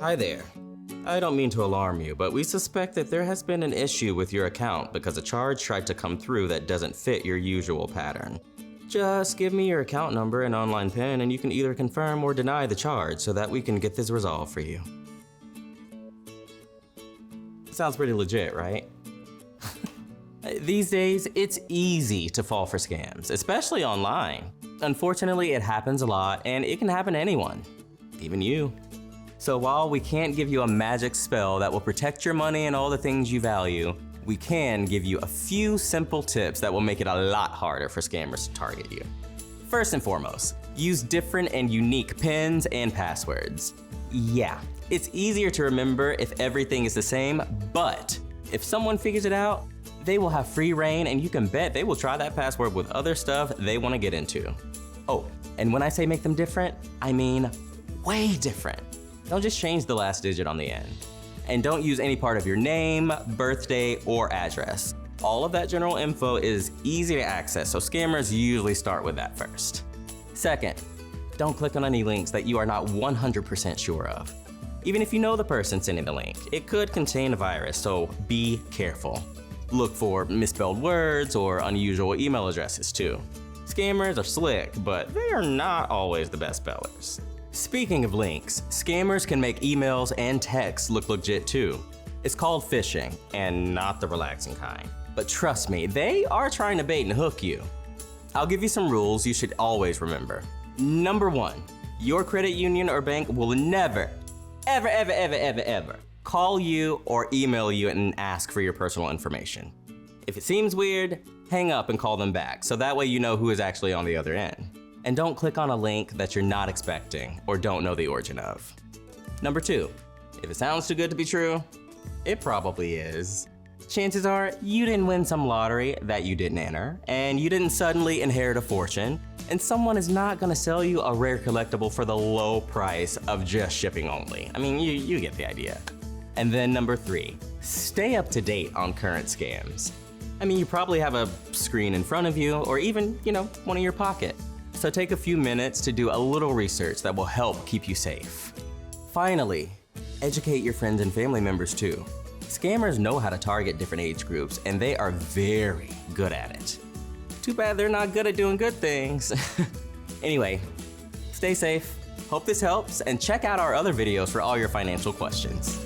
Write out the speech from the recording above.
Hi there. I don't mean to alarm you, but we suspect that there has been an issue with your account because a charge tried to come through that doesn't fit your usual pattern. Just give me your account number and online PIN and you can either confirm or deny the charge so that we can get this resolved for you. Sounds pretty legit, right? These days, it's easy to fall for scams, especially online. Unfortunately, it happens a lot and it can happen to anyone, even you. So while we can't give you a magic spell that will protect your money and all the things you value, we can give you a few simple tips that will make it a lot harder for scammers to target you. First and foremost, use different and unique PINs and passwords. Yeah, it's easier to remember if everything is the same, but if someone figures it out, they will have free reign and you can bet they will try that password with other stuff they want to get into. Oh, and when I say make them different, I mean way different. Don't just change the last digit on the end. And don't use any part of your name, birthday, or address. All of that general info is easy to access, so scammers usually start with that first. Second, don't click on any links that you are not 100% sure of. Even if you know the person sending the link, it could contain a virus, so be careful. Look for misspelled words or unusual email addresses too. Scammers are slick, but they are not always the best spellers. Speaking of links, scammers can make emails and texts look legit too. It's called phishing, and not the relaxing kind. But trust me, they are trying to bait and hook you. I'll give you some rules you should always remember. Number 1, your credit union or bank will never, ever call you or email you and ask for your personal information. If it seems weird, hang up and call them back, so that way you know who is actually on the other end. And don't click on a link that you're not expecting or don't know the origin of. Number 2, if it sounds too good to be true, it probably is. Chances are you didn't win some lottery that you didn't enter, and you didn't suddenly inherit a fortune, and someone is not gonna sell you a rare collectible for the low price of just shipping only. I mean, you get the idea. And then number 3, stay up to date on current scams. I mean, you probably have a screen in front of you or even, one in your pocket. So take a few minutes to do a little research that will help keep you safe. Finally, educate your friends and family members too. Scammers know how to target different age groups and they are very good at it. Too bad they're not good at doing good things. Anyway, stay safe, hope this helps, and check out our other videos for all your financial questions.